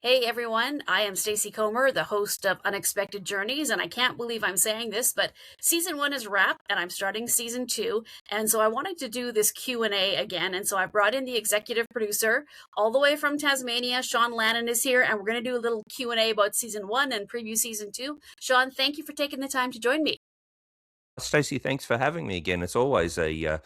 Hey everyone, I am Stacey Comer, the host of Unexpected Journeys, and I can't believe I'm saying this, but season 1 is wrapped and I'm starting season 2, and so I wanted to do this Q&A again, and so I brought in the executive producer all the way from Tasmania. Sean Lannan is here, and we're going to do a little Q&A about season 1 and preview season 2. Sean, thank you for taking the time to join me. Stacey, thanks for having me again. It's always a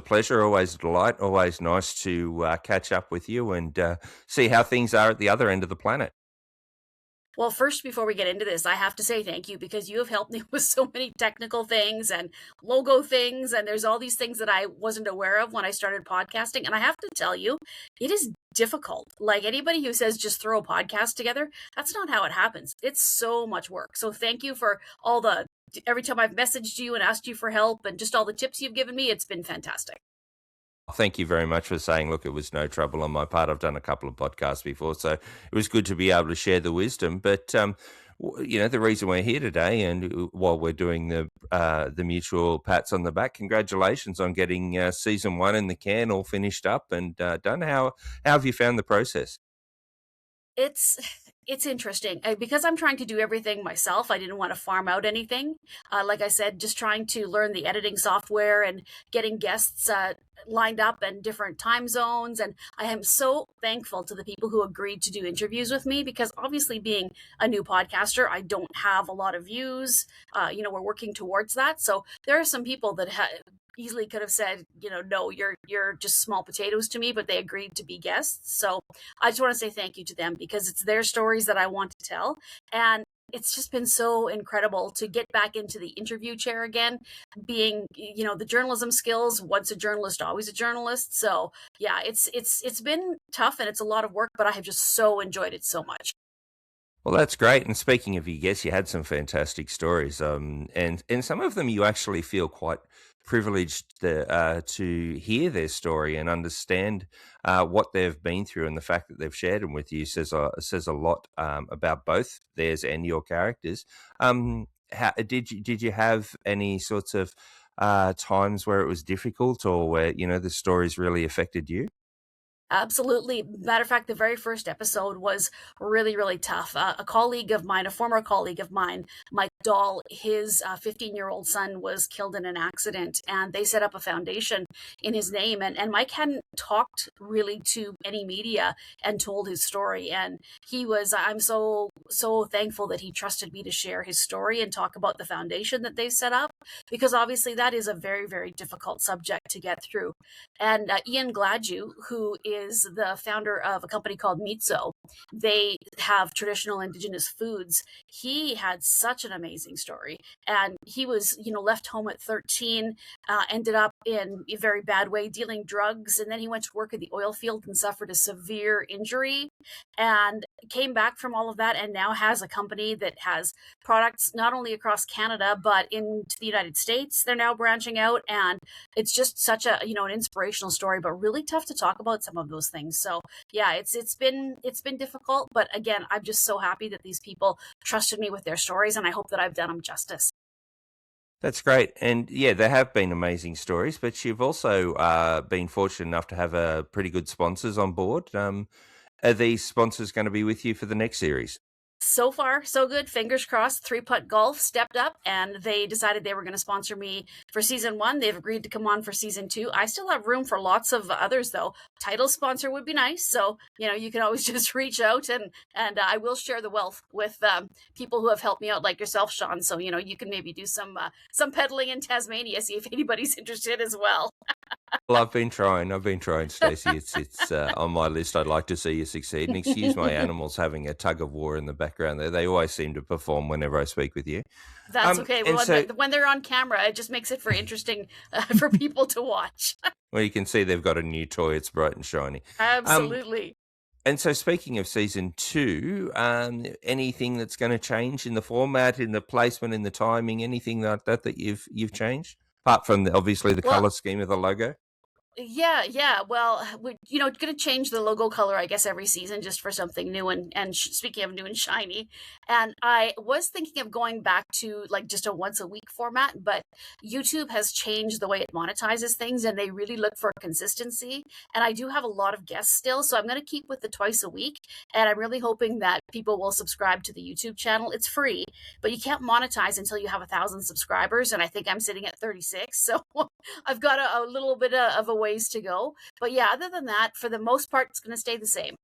pleasure, always a delight, always nice to catch up with you and see how things are at the other end of the planet. Well, first, before we get into this, I have to say thank you because you have helped me with so many technical things and logo things. And there's all these things that I wasn't aware of when I started podcasting. And I have to tell you, it is difficult. Like anybody who says just throw a podcast together, that's not how it happens. It's so much work. So thank you for every time I've messaged you and asked you for help and just all the tips you've given me. It's been fantastic. Thank you very much for saying, look, it was no trouble on my part. I've done a couple of podcasts before, so it was good to be able to share the wisdom. But the reason we're here today, and while we're doing the mutual pats on the back, congratulations on getting season 1 in the can, all finished up and done. How have you found the process? It's it's interesting because I'm trying to do everything myself. I didn't want to farm out anything. Like I said, just trying to learn the editing software and getting guests lined up in different time zones. And I am so thankful to the people who agreed to do interviews with me because obviously, being a new podcaster, I don't have a lot of views. We're working towards that. So there are some people that easily could have said, no, you're just small potatoes to me, but they agreed to be guests. So I just want to say thank you to them because it's their stories that I want to tell. And it's just been so incredible to get back into the interview chair again, being, the journalism skills, once a journalist, always a journalist. So yeah, it's been tough and it's a lot of work, but I have just so enjoyed it so much. Well, that's great. And speaking of your guests, you had some fantastic stories, and some of them you actually feel quite privileged to hear their story and understand what they've been through, and the fact that they've shared them with you says a lot about both theirs and your characters. Did you have any sorts of times where it was difficult, or where the stories really affected you? Absolutely. Matter of fact, the very first episode was really, really tough. A colleague of mine, a former colleague of mine, Mike Dahl, his 15-year-old son was killed in an accident, and they set up a foundation in his name. And Mike hadn't talked really to any media and told his story. And I'm so, so thankful that he trusted me to share his story and talk about the foundation that they set up, because obviously that is a very, very difficult subject to get through. And Ian Gladue, who is the founder of a company called Mitso, they have traditional indigenous foods. He had such an amazing story. And he was, left home at 13, ended up in a very bad way dealing drugs. And then he went to work in the oil field and suffered a severe injury and came back from all of that and now has a company that has products not only across Canada, but into the United States. They're now branching out. And it's just such an inspirational story, but really tough to talk about some of those things. So yeah, it's been difficult, but again, I'm just so happy that these people trusted me with their stories, and I hope that I've done them justice. That's great. And yeah, there have been amazing stories, but you've also been fortunate enough to have pretty good sponsors on board. Are these sponsors going to be with you for the next series? So far, so good. Fingers crossed. Three Putt Golf stepped up and they decided they were going to sponsor me for season 1. They've agreed to come on for season 2. I still have room for lots of others, though. Title sponsor would be nice. So, you can always just reach out and I will share the wealth with people who have helped me out, like yourself, Sean. So, you can maybe do some peddling in Tasmania, see if anybody's interested as well. Well, I've been trying. I've been trying, Stacey. It's on my list. I'd like to see you succeed. And excuse my animals having a tug of war in the background there. They always seem to perform whenever I speak with you. That's okay. And Well, so, when they're on camera, it just makes it for interesting for people to watch. well, you can see they've got a new toy. It's bright and shiny. Um, Absolutely. and so, speaking of season 2, anything that's going to change in the format, in the placement, in the timing, anything like that you've changed, apart from obviously the Well, color scheme of the logo? Yeah. Well, we going to change the logo color, I guess, every season just for something new and speaking of new and shiny. And I was thinking of going back to like just a once a week format, but YouTube has changed the way it monetizes things, and they really look for consistency. And I do have a lot of guests still, so I'm going to keep with the twice a week. And I'm really hoping that people will subscribe to the YouTube channel. It's free, but you can't monetize until you have 1,000 subscribers, and I think I'm sitting at 36. So I've got a little bit of a ways to go. But yeah, other than that, for the most part, it's going to stay the same.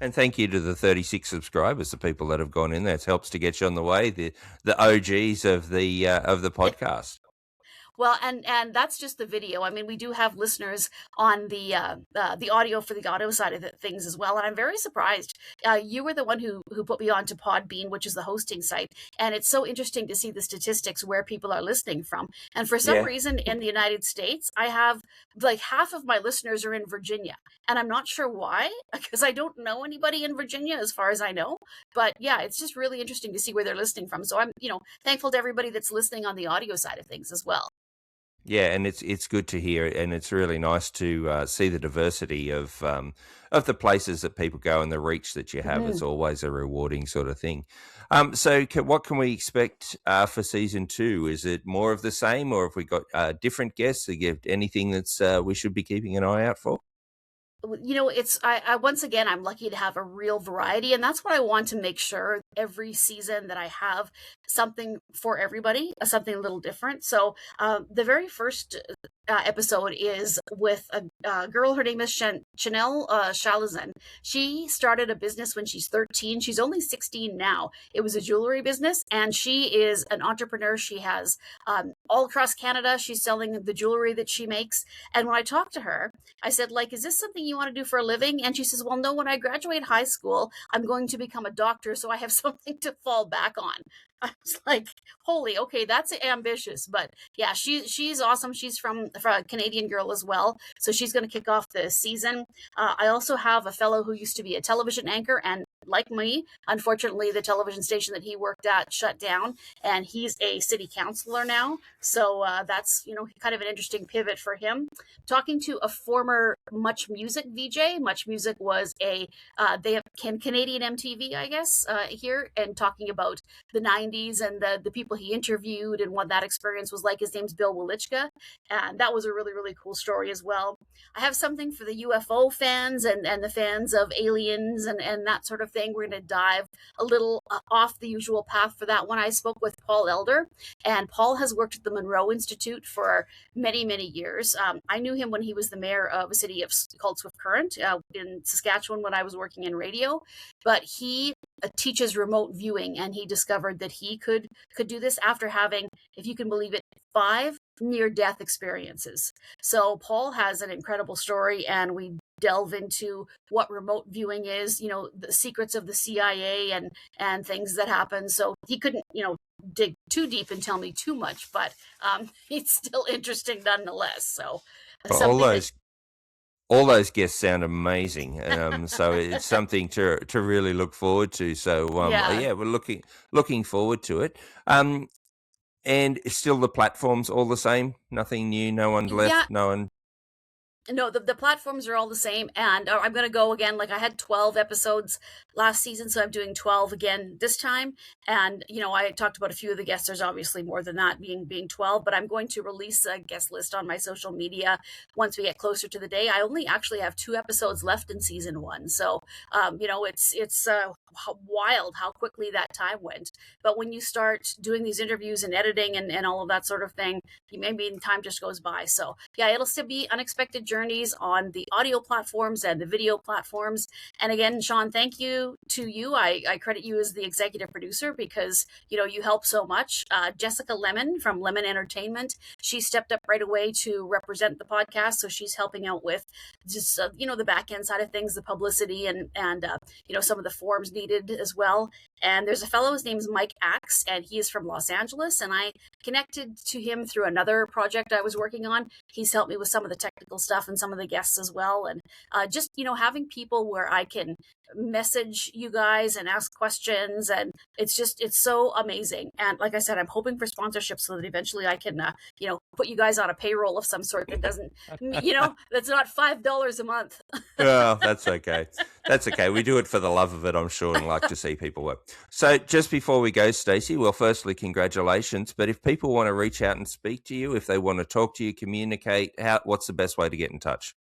And thank you to the 36 subscribers, the people that have gone in there. It helps to get you on the way, the OGs of the podcast. Well, and that's just the video. I mean, we do have listeners on the audio for the audio side of things as well, and I'm very surprised. You were the one who put me on to Podbean, which is the hosting site, and it's so interesting to see the statistics where people are listening from. And for some Yeah. reason, in the United States, I have like half of my listeners are in Virginia, and I'm not sure why, because I don't know anybody in Virginia as far as I know. But yeah, it's just really interesting to see where they're listening from. So I'm thankful to everybody that's listening on the audio side of things as well. Yeah, and it's good to hear, and it's really nice to see the diversity of the places that people go and the reach that you have. It's Mhm. always a rewarding sort of thing. What can we expect for season two? Is it more of the same, or have we got different guests? Anything that's we should be keeping an eye out for? It's I once again, I'm lucky to have a real variety, and that's what I want to make sure every season that I have something for everybody, something a little different. So the very first episode is with a girl. Her name is Chanel Chalazin. She started a business when she's 13. She's only 16 now. It was a jewelry business, and she is an entrepreneur. She has all across Canada. She's selling the jewelry that she makes. And when I talked to her, I said, like, is this something you want to do for a living? And she says, well, no, when I graduate high school, I'm going to become a doctor, so I have something to fall back on. I was like, holy, okay, that's ambitious. But yeah, she's awesome. She's from a Canadian girl as well. So she's going to kick off the season. I also have a fellow who used to be a television anchor, and like me, unfortunately, the television station that he worked at shut down, and he's a city councilor now. So that's kind of an interesting pivot for him. Talking to a former Much Music VJ. Much Music was they have Canadian MTV, I guess, here, and talking about the 90s and the people he interviewed and what that experience was like. His name's Bill Welichka, and that was a really, really cool story as well. I have something for the UFO fans and the fans of aliens and that sort of thing. We're going to dive a little off the usual path for that one. I spoke with Paul Elder, and Paul has worked at the Monroe Institute for many, many years. I knew him when he was the mayor of a city called Swift Current in Saskatchewan when I was working in radio, but he teaches remote viewing, and he discovered that he could do this after having, if you can believe it, 5 near-death experiences. So Paul has an incredible story, and we delve into what remote viewing is, the secrets of the CIA and things that happen. So he couldn't, dig too deep and tell me too much, but it's still interesting nonetheless. So Well, all something that those all those guests sound amazing. So it's something to really look forward to. So yeah. yeah, we're looking forward to it. And still the platforms all the same. Nothing new. No one Yeah, left. No one. no, the platforms are all the same, and I'm going to go again. Like, I had 12 episodes last season, so I'm doing 12 again this time. And I talked about a few of the guests. There's obviously more than that, being 12, but I'm going to release a guest list on my social media once we get closer to the day. I only actually have 2 episodes left in season 1, so it's wild how quickly that time went. But when you start doing these interviews and editing and all of that sort of thing, maybe time just goes by. So yeah, it'll still be unexpected journeys on the audio platforms and the video platforms. And again, Sean, thank you to you. I credit you as the executive producer because you help so much. Jessica Lemon from Lemon Entertainment, she stepped up right away to represent the podcast, so she's helping out with just the back end side of things, the publicity and some of the forms needed as well. And there's a fellow, his name's Mike Axe, and he is from Los Angeles. And I connected to him through another project I was working on. He's helped me with some of the technical stuff and some of the guests as well. And just, having people where I can message you guys and ask questions, and it's so amazing. And like I said, I'm hoping for sponsorship so that eventually I can put you guys on a payroll of some sort that doesn't that's not $5 a month. Oh, that's okay. That's okay. We do it for the love of it, I'm sure, and like to see people work. So just before we go, Stacey, well, firstly, congratulations. But if people want to reach out and speak to you, if they want to talk to you, communicate, what's the best way to get in touch?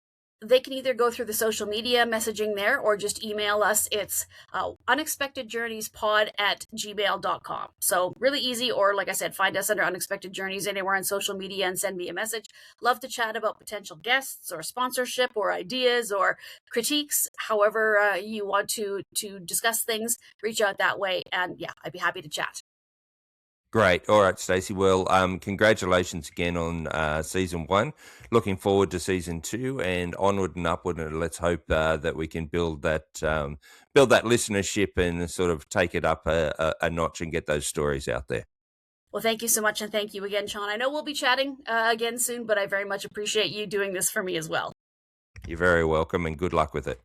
They can either go through the social media messaging there or just email us. It's unexpectedjourneyspod@gmail.com. So really easy, or like I said, find us under Unexpected Journeys anywhere on social media and send me a message. Love to chat about potential guests or sponsorship or ideas or critiques. However you want to discuss things, reach out that way. And yeah, I'd be happy to chat. Great. All right, Stacey. Well, congratulations again on season 1. Looking forward to season 2 and onward and upward. And let's hope that we can build that listenership and sort of take it up a notch and get those stories out there. Well, thank you so much, and thank you again, Sean. I know we'll be chatting again soon, but I very much appreciate you doing this for me as well. You're very welcome, and good luck with it.